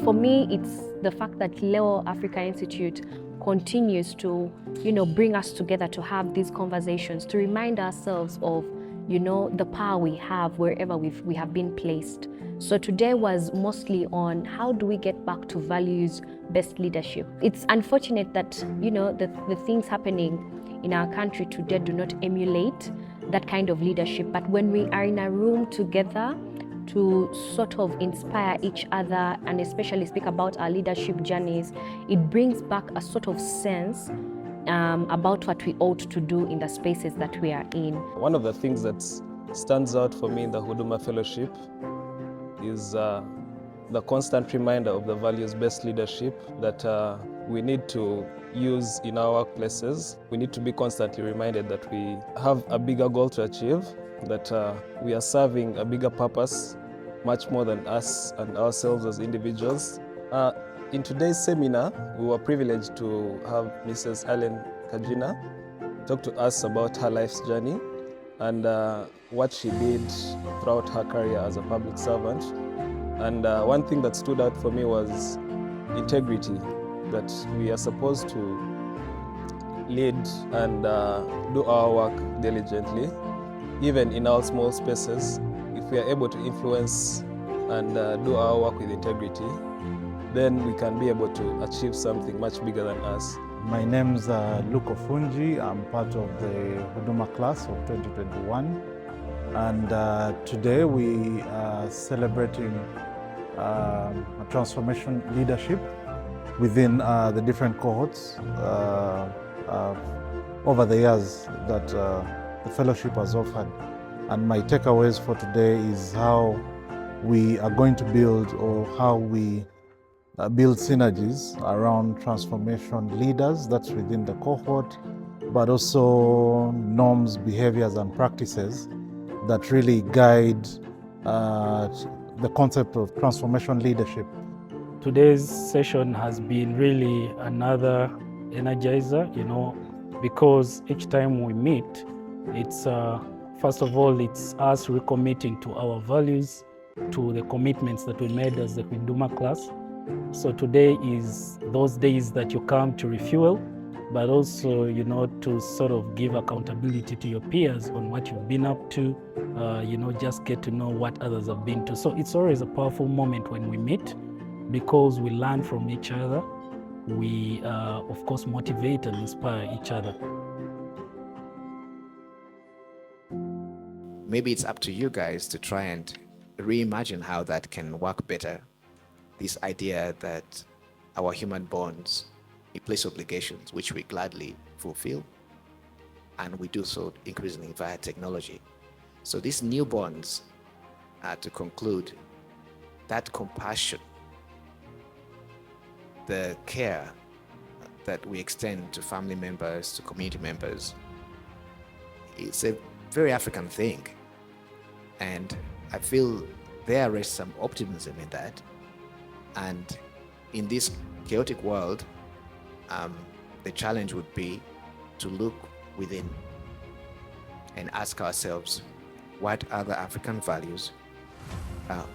for me, it's the fact that Leo Africa Institute continues to, bring us together to have these conversations, to remind ourselves of, the power we have wherever we have been placed. So today was mostly on how do we get back to values-based leadership. It's unfortunate that, the things happening in our country today do not emulate that kind of leadership. But when we are in a room together to sort of inspire each other and especially speak about our leadership journeys, it brings back a sort of sense about what we ought to do in the spaces that we are in. One of the things that stands out for me in the Huduma Fellowship is the constant reminder of the values-based leadership that we need to use in our workplaces. We need to be constantly reminded that we have a bigger goal to achieve, that we are serving a bigger purpose, much more than us and ourselves as individuals. In today's seminar, we were privileged to have Mrs. Helen Kajina talk to us about her life's journey and what she did throughout her career as a public servant. And one thing that stood out for me was integrity, that we are supposed to lead and do our work diligently, even in our small spaces. If we are able to influence and do our work with integrity, then we can be able to achieve something much bigger than us. My name's Luke Ofunji. I'm part of the Huduma class of 2021. And today we are celebrating a transformation leadership within the different cohorts over the years that the fellowship has offered. And my takeaways for today is how we are going to build, or how we build synergies around transformation leaders that's within the cohort, but also norms, behaviors, and practices that really guide the concept of transformation leadership. Today's session has been really another energizer, because each time we meet, it's first of all, it's us recommitting to our values, to the commitments that we made as the Huduma class. So today is those days that you come to refuel, but also, to sort of give accountability to your peers on what you've been up to, just get to know what others have been to. So it's always a powerful moment when we meet, because we learn from each other. We, of course, motivate and inspire each other. Maybe it's up to you guys to try and reimagine how that can work better. This idea that our human bonds place obligations, which we gladly fulfill, and we do so increasingly via technology. So these new bonds, to conclude, that compassion, the care that we extend to family members, to community members, it's a very African thing. And I feel there is some optimism in that. And in this chaotic world, the challenge would be to look within and ask ourselves what other African values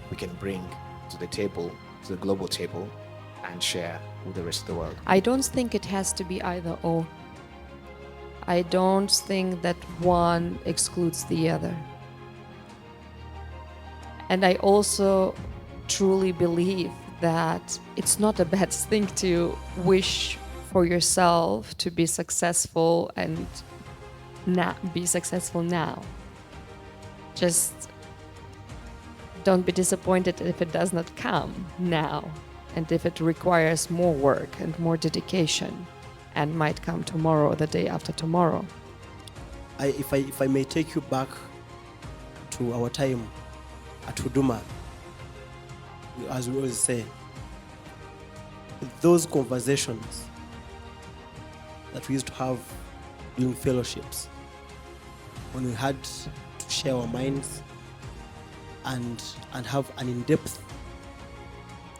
we can bring to the table, to the global table, and share with the rest of the world. I don't think it has to be either or. I don't think that one excludes the other. And I also truly believe that it's not a bad thing to wish for yourself to be successful and be successful now. Just don't be disappointed if it does not come now, and if it requires more work and more dedication and might come tomorrow or the day after tomorrow. If I may take you back to our time at Huduma, as we always say, those conversations that we used to have during fellowships, when we had to share our minds and have an in-depth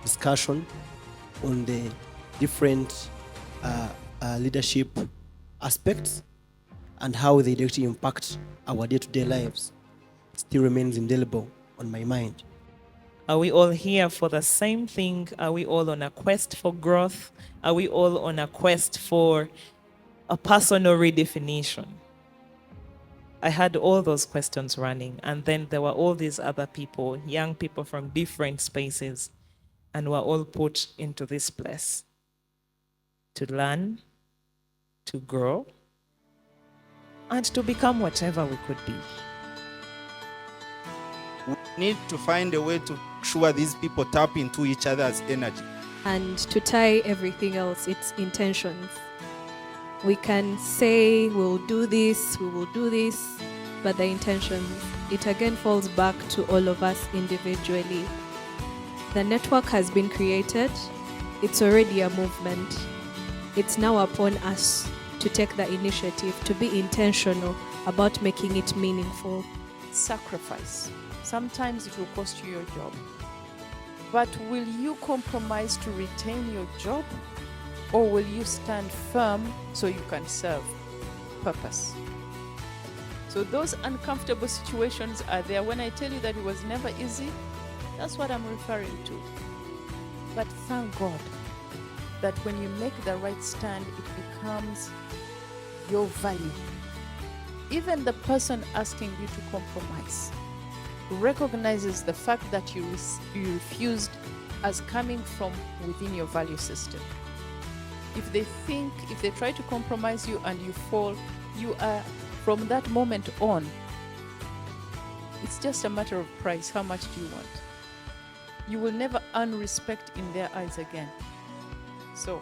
discussion on the different leadership aspects and how they directly impact our day-to-day lives, still remains indelible on my mind. Are we all here for the same thing? Are we all on a quest for growth? Are we all on a quest for a personal redefinition? I had all those questions running, and then there were all these other people, young people from different spaces, and we're all put into this place to learn, to grow, and to become whatever we could be. We need to find a way to ensure these people tap into each other's energy. And to tie everything else, it's intentions. We can say we'll do this, we will do this, but the intentions, it again falls back to all of us individually. The network has been created. It's already a movement. It's now upon us to take the initiative, to be intentional about making it meaningful. Sacrifice. Sometimes it will cost you your job. But will you compromise to retain your job? Or will you stand firm so you can serve purpose? So those uncomfortable situations are there. When I tell you that it was never easy, that's what I'm referring to. But thank God that when you make the right stand, it becomes your value. Even the person asking you to compromise recognizes the fact that you refused as coming from within your value system. If they try to compromise you and you fall, you are, from that moment on, it's just a matter of price. How much do you want? You will never earn respect in their eyes again. So,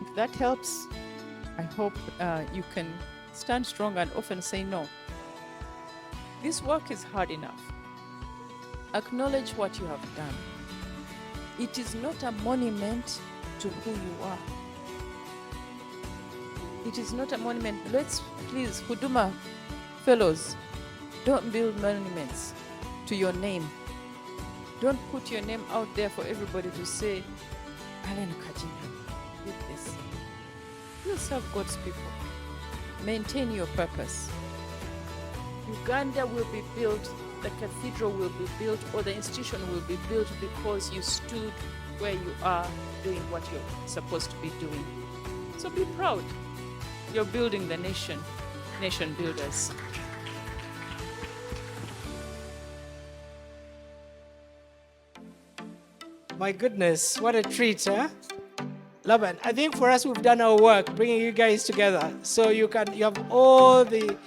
if that helps, I hope you can stand strong and often say no. This work is hard enough. Acknowledge what you have done. It is not a monument to who you are. It is not a monument. Let's please, Huduma fellows, don't build monuments to your name. Don't put your name out there for everybody to say, Alan Kajina did this. You serve God's people. Maintain your purpose. Uganda will be built, the cathedral will be built, or the institution will be built because you stood where you are doing what you're supposed to be doing. So be proud. You're building the nation builders. My goodness, what a treat, huh? Love it. I think for us, we've done our work, bringing you guys together. So you have all the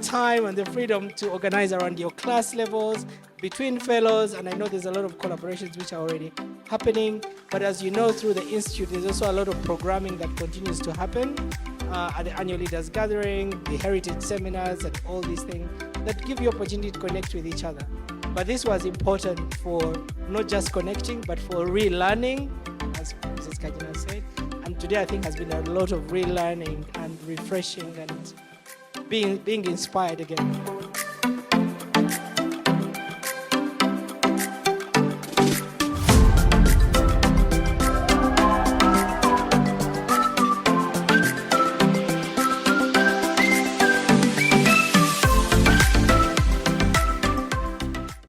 time and the freedom to organize around your class levels, between fellows, and I know there's a lot of collaborations which are already happening. But as you know, through the Institute, there's also a lot of programming that continues to happen at the annual leaders gathering, the heritage seminars, and all these things that give you opportunity to connect with each other. But this was important for not just connecting, but for relearning, as Mrs. Kajina said. And today I think has been a lot of relearning and refreshing and being inspired again.